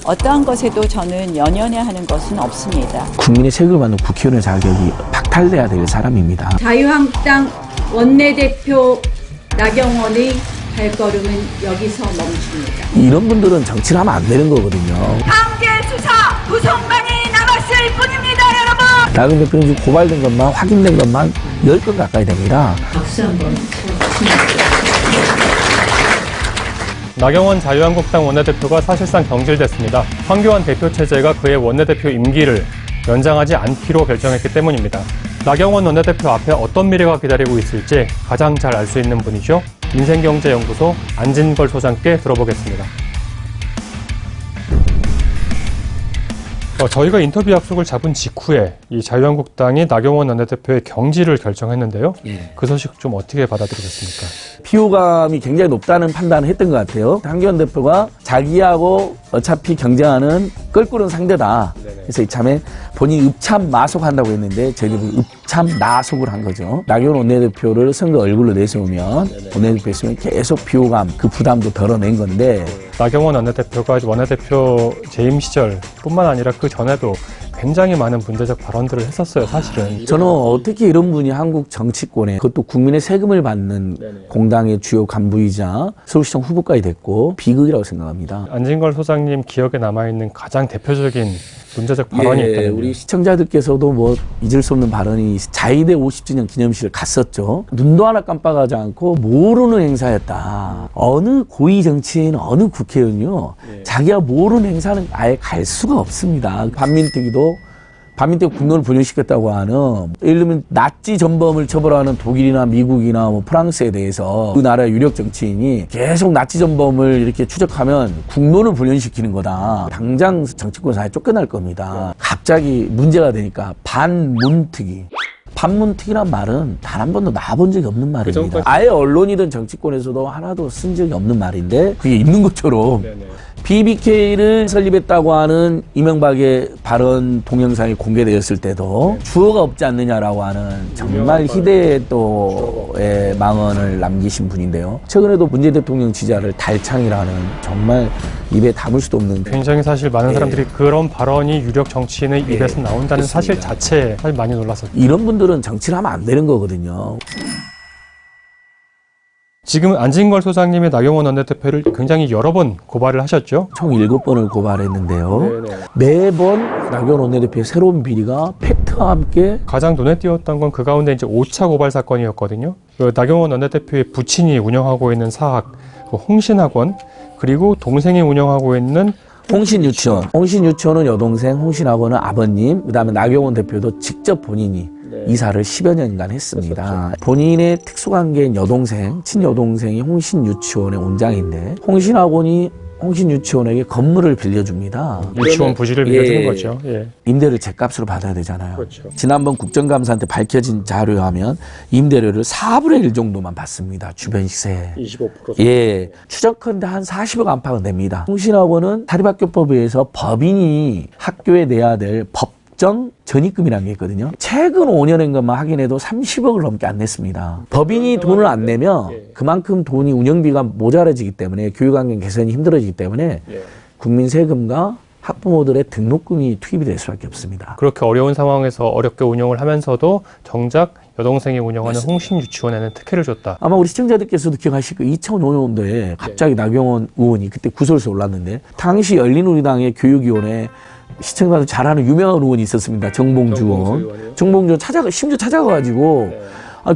어떠한 것에도 저는 연연해 하는 것은 없습니다. 국민의 세금을 받는 국회의원의 자격이 박탈돼야 될 사람입니다. 자유한국당 원내대표 나경원의 발걸음은 여기서 멈춥니다. 이런 분들은 정치를 하면 안 되는 거거든요. 강제 수사 구속만이 남았을 뿐입니다, 여러분. 나경원 대표는 지금 고발된 것만 확인된 것만 10건 가까이 됩니다. 박수 한번 칩니다. 나경원 자유한국당 원내대표가 사실상 경질됐습니다. 황교안 대표 체제가 그의 원내대표 임기를 연장하지 않기로 결정했기 때문입니다. 나경원 원내대표 앞에 어떤 미래가 기다리고 있을지 가장 잘 알 수 있는 분이죠. 민생경제연구소 안진걸 소장께 들어보겠습니다. 저희가 인터뷰 약속을 잡은 직후에 이 자유한국당이 나경원 원내대표의 경질을 결정했는데요. 그 소식 좀 어떻게 받아들이셨습니까? 피호감이 굉장히 높다는 판단을 했던 것 같아요. 황교안 대표가 자기하고 어차피 경쟁하는 껄끄러운 상대다. 그래서 이참에 본인이 읍참마속한다고 했는데 저희들이 읍참나속을 한 거죠. 나경원 원내대표를 선거 얼굴로 내세우면 원내대표 있으면 계속 피호감, 그 부담도 덜어낸 건데 나경원 원내대표가 원내대표 재임 시절뿐만 아니라 그 전에도 굉장히 많은 문제적 발언들을 했었어요, 사실은. 저는 어떻게 이런 분이 한국 정치권에 그것도 국민의 세금을 받는 공당의 주요 간부이자 서울시장 후보까지 됐고 비극이라고 생각합니다. 안진걸 소장님 기억에 남아있는 가장 대표적인 문제적 발언이 있다면요. 우리 시청자들께서도 뭐 잊을 수 없는 발언이 자위대 50주년 기념식을 갔었죠. 눈도 하나 깜빡하지 않고 모르는 행사였다. 어느 고위 정치인, 어느 국회의원이요. 자기가 모르는 행사는 아예 갈 수가 없습니다. 반민특위도 국론을 분열시켰다고 하는 예를 들면 나치 전범을 처벌하는 독일이나 미국이나 뭐 프랑스에 대해서 그 나라의 유력 정치인이 계속 나치 전범을 이렇게 추적하면 국론을 분열시키는 거다. 당장 정치권사에 쫓겨날 겁니다. 갑자기 문제가 되니까 반문특위. 반문특위란 말은 단 한 번도 나와본 적이 없는 말입니다. 아예 언론이든 정치권에서도 하나도 쓴 적이 없는 말인데 그게 있는 것처럼 BBK를 설립했다고 하는 이명박의 발언 동영상이 공개되었을 때도 주어가 없지 않느냐라고 하는 정말 희대의 망언을 남기신 분인데요. 최근에도 문재인 대통령 지지자를 달창이라는 정말 입에 담을 수도 없는 굉장히 사실 많은 사람들이 그런 발언이 유력 정치인의 입에서 나온다는 사실 자체에 사실 많이 놀랐었죠. 이런 분들은 정치를 하면 안 되는 거거든요. 지금 안진걸 소장님이 나경원 원내대표를 굉장히 여러 번 고발을 하셨죠? 총 7번을 고발했는데요. 매번 나경원 원내대표의 새로운 비리가 팩트와 함께 가장 눈에 띄었던 건 그 가운데 이제 5차 고발 사건이었거든요. 그 나경원 원내대표의 부친이 운영하고 있는 사학, 그 홍신학원, 그리고 동생이 운영하고 있는 홍신유치원. 홍신유치원은 여동생, 홍신학원은 아버님, 그다음에 나경원 대표도 직접 본인이 이사를 10여 년간 했습니다. 본인의 특수관계인 여동생, 친여동생이 홍신유치원의 원장인데 홍신학원이 홍신유치원에게 건물을 빌려줍니다. 유치원 부지를 빌려주는 거죠. 임대료를 제값으로 받아야 되잖아요. 그렇죠. 지난번 국정감사한테 밝혀진 자료에 하면 임대료를 4분의 1 정도만 받습니다. 주변 시세. 25%. 추적컨대 한 40억 안팎은 됩니다. 홍신학원은 사립학교법에 의해서 법인이 학교에 내야 될 법정 전입금이라는 게 있거든요. 최근 5년인 것만 확인해도 30억을 넘게 안 냈습니다. 법인이 돈을 안 내면 그만큼 돈이 운영비가 모자라지기 때문에 교육환경 개선이 힘들어지기 때문에 국민 세금과 학부모들의 등록금이 투입이 될 수밖에 없습니다. 그렇게 어려운 상황에서 어렵게 운영을 하면서도 정작 여동생이 운영하는 홍신유치원에는 특혜를 줬다. 아마 우리 시청자들께서도 기억하실 거예요. 2005년도에 갑자기 나경원 의원이 그때 구설수 올랐는데 당시 열린우리당의 교육위원회 시청자들 잘 아는 유명한 의원이 있었습니다. 정봉주 의원. 정봉주 심지어 찾아가가지고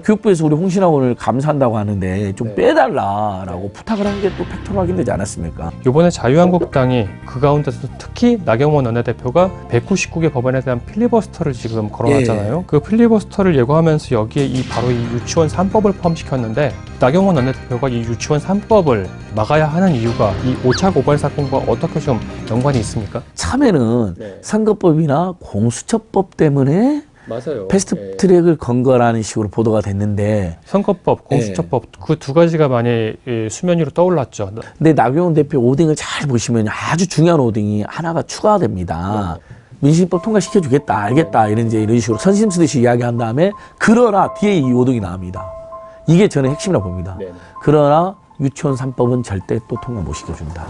교육부에서 우리 홍신학원을 감사한다고 하는데 좀 빼달라라고 부탁을 한 게 또 팩트로 확인되지 않았습니까? 이번에 자유한국당이 그 가운데서 특히 나경원 원내대표가 199개 법안에 대한 필리버스터를 지금 걸어놨잖아요. 그 필리버스터를 예고하면서 여기에 바로 이 유치원 3법을 포함시켰는데 나경원 원내대표가 이 유치원 3법을 막아야 하는 이유가 이 5차 고발 사건과 어떻게 좀 연관이 있습니까? 참에는 선거법이나 공수처법 때문에 맞아요. 패스트 트랙을 건 거라는 식으로 보도가 됐는데 선거법, 공수처법 그 두 가지가 많이 수면 위로 떠올랐죠. 근데 나경원 대표 오딩을 잘 보시면 아주 중요한 오딩이 하나가 추가됩니다. 민심법 통과시켜주겠다, 알겠다 이런 식으로 선심 쓰듯이 이야기한 다음에 그러나 뒤에 이 오딩이 나옵니다. 이게 저는 핵심이라고 봅니다. 그러나 유치원 3법은 절대 또 통과 못 시켜준다.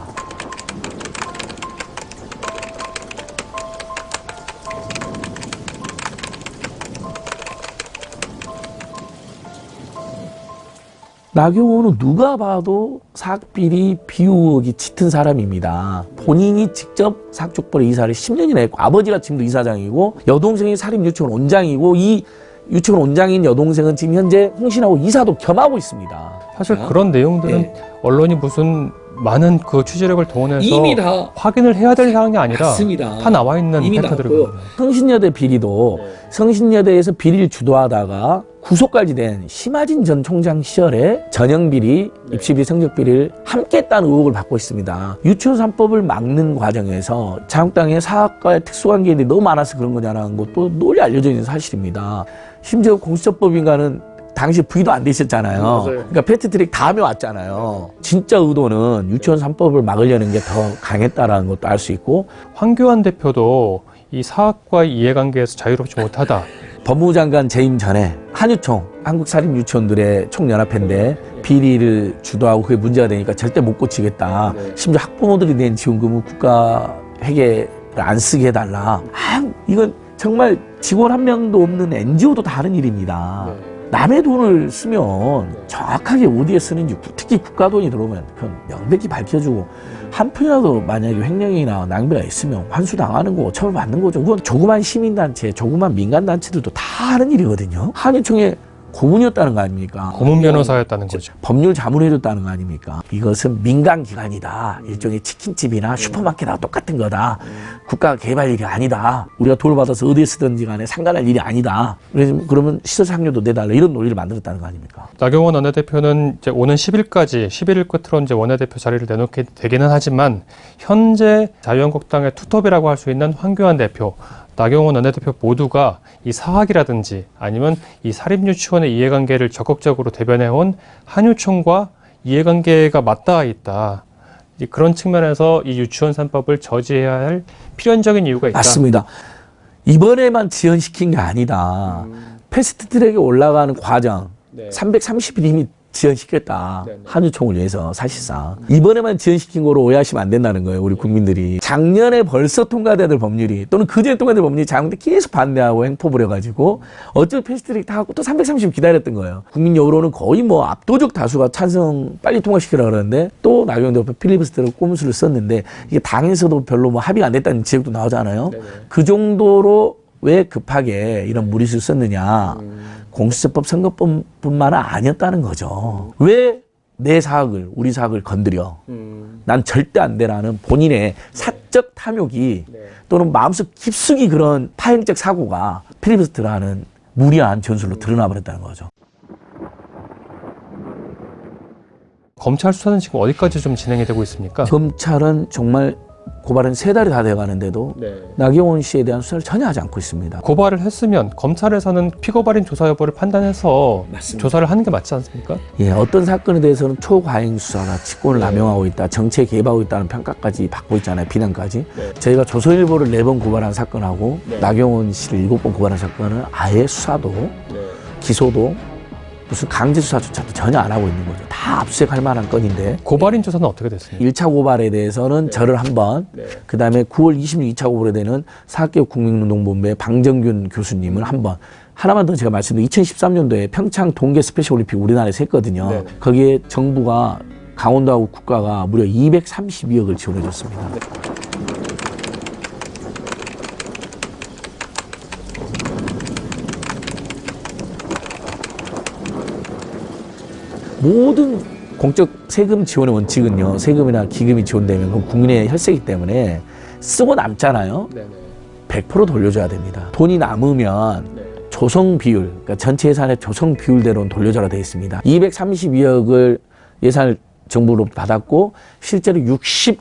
나경원은 누가 봐도 사학비리 비의혹이 짙은 사람입니다. 본인이 직접 사학족벌의 이사를 10년이나 했고 아버지가 지금도 이사장이고 여동생이 사립유치원 원장이고 이 유치원 원장인 여동생은 지금 현재 홍신하고 이사도 겸하고 있습니다. 사실 그런 내용들은 네. 언론이 무슨 많은 그 취재력을 동원해서 이미 다 확인을 해야 될 사항이 아니라 맞습니다. 다 나와 있는 이미 팩트들이거든요. 나왔고요. 성신여대 비리도 성신여대에서 비리를 주도하다가 구속까지 된 심하진 전 총장 시절에 전형비리, 입시비리, 성적비리를 함께 했다는 의혹을 받고 있습니다. 유치원 3법을 막는 과정에서 자유한국당의 사학과의 특수관계들이 너무 많아서 그런 거냐라는 것도 널리 알려져 있는 사실입니다. 심지어 공수처법인가는 당시 부의도 안 되셨잖아요. 그러니까 패스트트랙 다음에 왔잖아요. 진짜 의도는 유치원 3법을 막으려는 게 더 강했다라는 것도 알 수 있고 황교안 대표도 이 사학과의 이해관계에서 자유롭지 못하다. 법무부 장관 재임 전에 한유총, 한국사립유치원들의 총연합회인데 비리를 주도하고 그게 문제가 되니까 절대 못 고치겠다. 심지어 학부모들이 낸 지원금은 국가 회계를 안 쓰게 해달라. 이건 정말 직원 한 명도 없는 NGO도 다른 일입니다. 남의 돈을 쓰면 정확하게 어디에 쓰는지 특히 국가 돈이 들어오면 그건 명백히 밝혀주고 한 푼이라도 만약에 횡령이나 낭비가 있으면 환수당하는 거고 처벌받는 거죠. 그건 조그만 시민단체, 조그만 민간단체들도 다 하는 일이거든요. 한유총의 고문이었다는 거 아닙니까? 고문 변호사였다는 거죠. 법률 자문해줬다는 거 아닙니까? 이것은 민간기관이다. 일종의 치킨집이나 슈퍼마켓하고 똑같은 거다. 국가 개발 일이 아니다. 우리가 돈을 받아서 어디에 쓰든지 간에 상관할 일이 아니다. 그러면 시설 상료도 내달라. 이런 논리를 만들었다는 거 아닙니까? 나경원 원내대표는 이제 오는 10일까지 11일 끝으로 이제 원내대표 자리를 내놓게 되기는 하지만 현재 자유한국당의 투톱이라고 할 수 있는 황교안 대표, 나경원 원내대표 모두가 이 사학이라든지 아니면 이 사립유치원의 이해관계를 적극적으로 대변해온 한유총과 이해관계가 맞닿아 있다. 그런 측면에서 이 유치원 3법을 저지해야 할 필연적인 이유가 있다. 맞습니다. 이번에만 지연시킨 게 아니다. 패스트트랙에 올라가는 과정 330일 이미 지연시켰다. 한유총을 위해서 사실상. 이번에만 지연시킨 거로 오해하시면 안 된다는 거예요. 우리 국민들이. 작년에 벌써 통과돼야 될 법률이 또는 그전에 통과될 법률이 자유한국당이 계속 반대하고 횡포 부려가지고 어쩔 패스트트랙 다 하고 또 330일 기다렸던 거예요. 국민 여론은 거의 뭐 압도적 다수가 찬성 빨리 통과시키려고 그러는데 또 나경원 대표 필리버스터로 꼼수를 썼는데 이게 당에서도 별로 뭐 합의가 안 됐다는 지적도 나오잖아요. 그 정도로 왜 급하게 이런 무리수를 썼느냐. 공수처법 선거법뿐만 아니었다는 거죠. 왜 내 사학을 우리 사학을 건드려. 난 절대 안 되라는 본인의 사적 탐욕이 또는 마음속 깊숙이 그런 파행적 사고가 필리버스터라는 무리한 전술로 드러나버렸다는 거죠. 검찰 수사는 지금 어디까지 좀 진행이 되고 있습니까? 검찰은 정말 고발은 3달이 다 돼가는데도 나경원 씨에 대한 수사를 전혀 하지 않고 있습니다. 고발을 했으면 검찰에서는 피고발인 조사 여부를 판단해서 조사를 하는 게 맞지 않습니까? 예, 어떤 사건에 대해서는 초과잉 수사나 직권을 남용하고 있다, 정치에 개입하고 있다는 평가까지 받고 있잖아요, 비난까지. 저희가 조선일보를 4번 고발한 사건하고 나경원 씨를 7번 고발한 사건은 아예 수사도 기소도 무슨 강제 수사조차도 전혀 안 하고 있는 거죠. 다 압수수색할 만한 건인데. 고발인 조사는 어떻게 됐습니까? 1차 고발에 대해서는 저를 한 번, 그 다음에 9월 26일 2차 고발에 대해서는 사학개혁국민운동본부의 방정균 교수님을 한 번. 하나만 더 제가 말씀드린 2013년도에 평창 동계 스페셜 올림픽 우리나라에서 했거든요. 거기에 정부가 강원도하고 국가가 무려 232억을 지원해 줬습니다. 모든 공적 세금 지원의 원칙은요, 세금이나 기금이 지원되면 그건 국민의 혈세이기 때문에 쓰고 남잖아요. 100% 돌려줘야 됩니다. 돈이 남으면 조성 비율, 그러니까 전체 예산의 조성 비율대로는 돌려줘라 되어 있습니다. 232억을 예산을 정부로 받았고 실제로 60억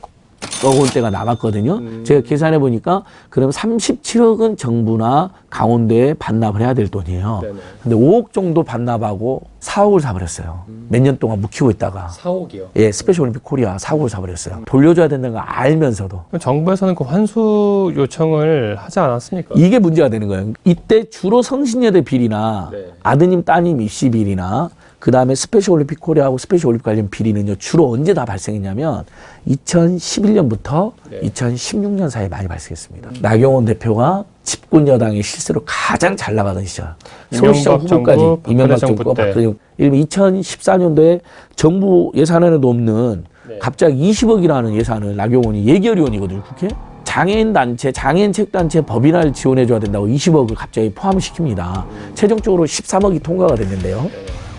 원대가 남았거든요. 제가 계산해 보니까 그럼 37억은 정부나 강원도에 반납을 해야 될 돈이에요. 근데 5억 정도 반납하고 4억을 사버렸어요. 몇 년 동안 묵히고 있다가. 4억이요? 예, 스페셜 올림픽 코리아 4억을 사버렸어요. 돌려줘야 된다는 걸 알면서도. 정부에서는 그 환수 요청을 하지 않았습니까? 이게 문제가 되는 거예요. 이때 주로 성신여대 비리나 아드님 따님 입시 비리나 그 다음에 스페셜 올림픽 코리아하고 스페셜 올림픽 관련 비리는요, 주로 언제 다 발생했냐면 2011년부터 2016년 사이에 많이 발생했습니다. 나경원 대표가 집 집권 여당의 실세로 가장 잘 나가던 시절. 서울시장 이명박 후보까지 정부, 이명박 박근혜 정부, 때. 박근혜 2014년도에 정부 예산안에도 없는 갑자기 20억이라는 예산을 나경원이 예결위원이거든요, 국회. 장애인 단체, 장애인 책 단체 법인화를 지원해줘야 된다고 20억을 갑자기 포함시킵니다. 최종적으로 13억이 통과가 됐는데요.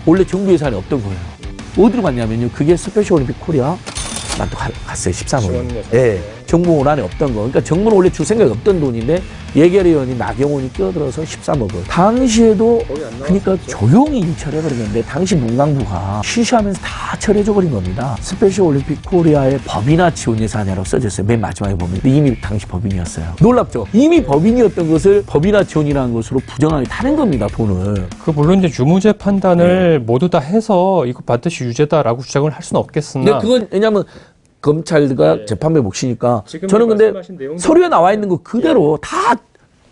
원래 정부 예산이 없던 거예요. 어디로 갔냐면요. 그게 스페셜 올림픽 코리아 만또 갔어요. 13억. 예. 정부원안에 없던 거. 그러니까 정부는 원래 줄 생각이 없던 돈인데 예결위원이 나경원이 끼어들어서 13억을. 당시에도 그러니까 조용히 처리해버리는데 당시 문광부가 쉬쉬하면서 다 처리해줘버린 겁니다. 스페셜 올림픽 코리아의 법인화 지원 예산이라고 써졌어요. 맨 마지막에 보면. 근데 이미 당시 법인이었어요. 놀랍죠? 이미 법인이었던 것을 법인화 지원이라는 것으로 부정하게 타는 겁니다. 돈을. 그 물론 이제 유무죄 판단을 모두 다 해서 이거 반드시 유죄다라고 주장을 할 수는 없겠으나. 근데 그건 왜냐하면 검찰과 재판부의 몫이니까 저는 근데 서류에 나와 있는 거 그대로 다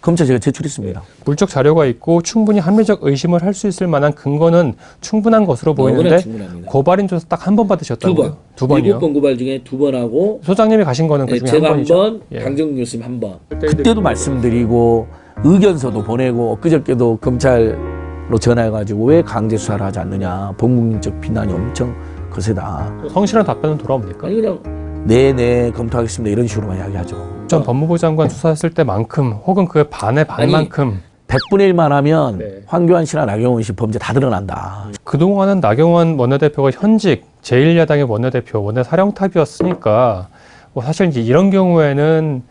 검찰 제가 제출했습니다. 물적 자료가 있고 충분히 합리적 의심을 할 수 있을 만한 근거는 충분한 것으로 보이는데 충분합니다. 고발인 조사 딱 한 번 받으셨다고요? 두 번이요? 7번 고발 중에 2번 하고 소장님이 가신 거는 그 중에 제가 한 한 번이죠? 번, 예. 강정규 교수님 한 번. 그때도 말씀드리고 의견서도 보내고 엊그저께도 검찰로 전화해가지고 왜 강제 수사를 하지 않느냐. 범국민적 비난이 엄청 거세다. 성실한 답변은 돌아옵니까? 아니 그냥 네네 검토하겠습니다 이런 식으로만 이야기하죠. 전 법무부 장관 수사했을 때만큼 혹은 그 반의 반만큼 100분의 1만 하면 네. 황교안 씨나 나경원 씨 범죄 다 드러난다. 그동안은 나경원 원내대표가 현직 제1야당의 원내대표, 원내사령탑이었으니까 뭐 사실 이제 이런 경우에는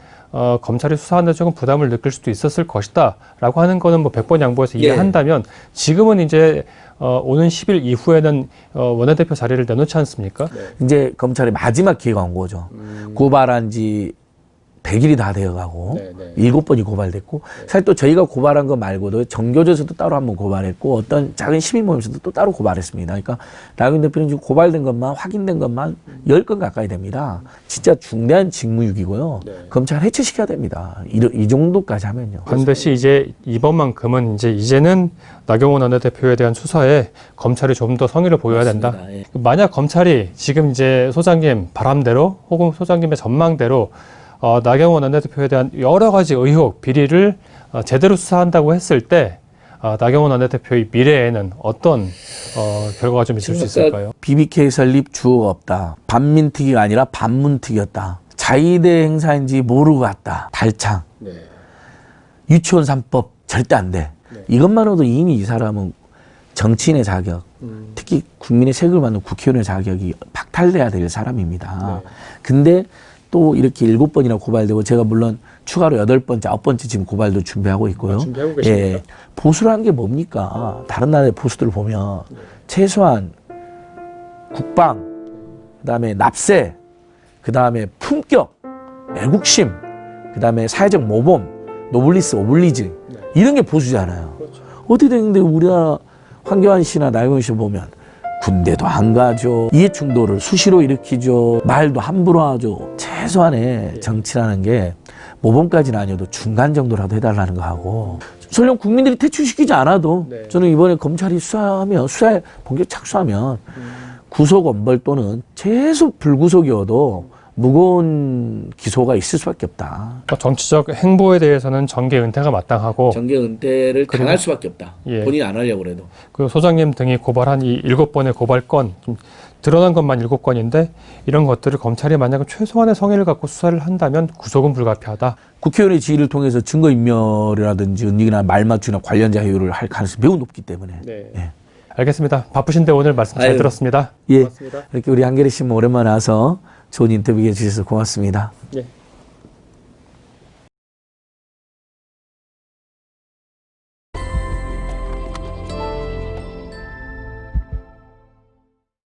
검찰이 수사하는데 조금 부담을 느낄 수도 있었을 것이다 라고 하는 거는 뭐 100번 양보해서 이해한다면 지금은 이제 오는 10일 이후에는 원내대표 자리를 내놓지 않습니까? 이제 검찰의 마지막 기회가 온 거죠. 고발한 지 100일이 다 되어가고 7번이 고발됐고 사실 또 저희가 고발한 거 말고도 정교조에서도 따로 한번 고발했고 어떤 작은 시민 모임에서도 또 따로 고발했습니다. 그러니까 나경원 대표는 지금 고발된 것만 확인된 것만 10건 가까이 됩니다. 진짜 중대한 직무유기고요. 검찰 해체시켜야 됩니다. 이 정도까지 하면요. 반드시 이제 이번만큼은 이제는 나경원 원내대표에 대한 수사에 검찰이 좀 더 성의를 보여야 된다. 예. 만약 검찰이 지금 이제 소장님 바람대로 혹은 소장님의 전망대로 나경원 원내대표에 대한 여러 가지 의혹, 비리를 제대로 수사한다고 했을 때 나경원 원내대표의 미래에는 어떤 결과가 좀 있을 수 있을까요? BBK 설립 주어가 없다. 반민특위가 아니라 반문특위였다. 자위대 행사인지 모르고 갔다. 달창. 유치원 3법 절대 안 돼. 이것만으로도 이미 이 사람은 정치인의 자격, 특히 국민의 세금을 받는 국회의원의 자격이 박탈돼야 될 사람입니다. 근데 또 이렇게 7번이나 고발되고 제가 물론 추가로 8번째, 9번째 지금 고발도 준비하고 있고요. 준비하고 계십니까? 예. 보수라는 게 뭡니까? 다른 나라의 보수들을 보면 최소한 국방, 그다음에 납세, 그다음에 품격, 애국심, 그다음에 사회적 모범, 노블리스, 오블리즈 이런 게 보수잖아요. 어떻게 되는데 우리나라 황교안 씨나 나경원 씨 보면 군대도 안 가죠. 이해충돌을 수시로 일으키죠. 말도 함부로 하죠. 최소한의 정치라는 게 모범까지는 아니어도 중간 정도라도 해달라는 거 하고 설령 국민들이 퇴출시키지 않아도 저는 이번에 검찰이 수사에 본격 착수하면 구속 엄벌 또는 최소 불구속이어도 무거운 기소가 있을 수밖에 없다. 정치적 행보에 대해서는 정계 은퇴가 마땅하고 정계 은퇴를 당할 수밖에 없다. 예. 본인이 안 하려고 해도. 그 소장님 등이 고발한 이 7번의 고발건, 좀 드러난 것만 7건인데 이런 것들을 검찰이 만약 최소한의 성의를 갖고 수사를 한다면 구속은 불가피하다. 국회의원의 지휘를 통해서 증거인멸이라든지 은닉이나 말맞추나 관련자 회유를 할 가능성이 매우 높기 때문에. 예. 알겠습니다. 바쁘신데 오늘 말씀 잘 들었습니다. 예. 고맙습니다. 이렇게 우리 한겨레 신문 오랜만에 와서 좋은 인터뷰 해주셔서 고맙습니다. 예.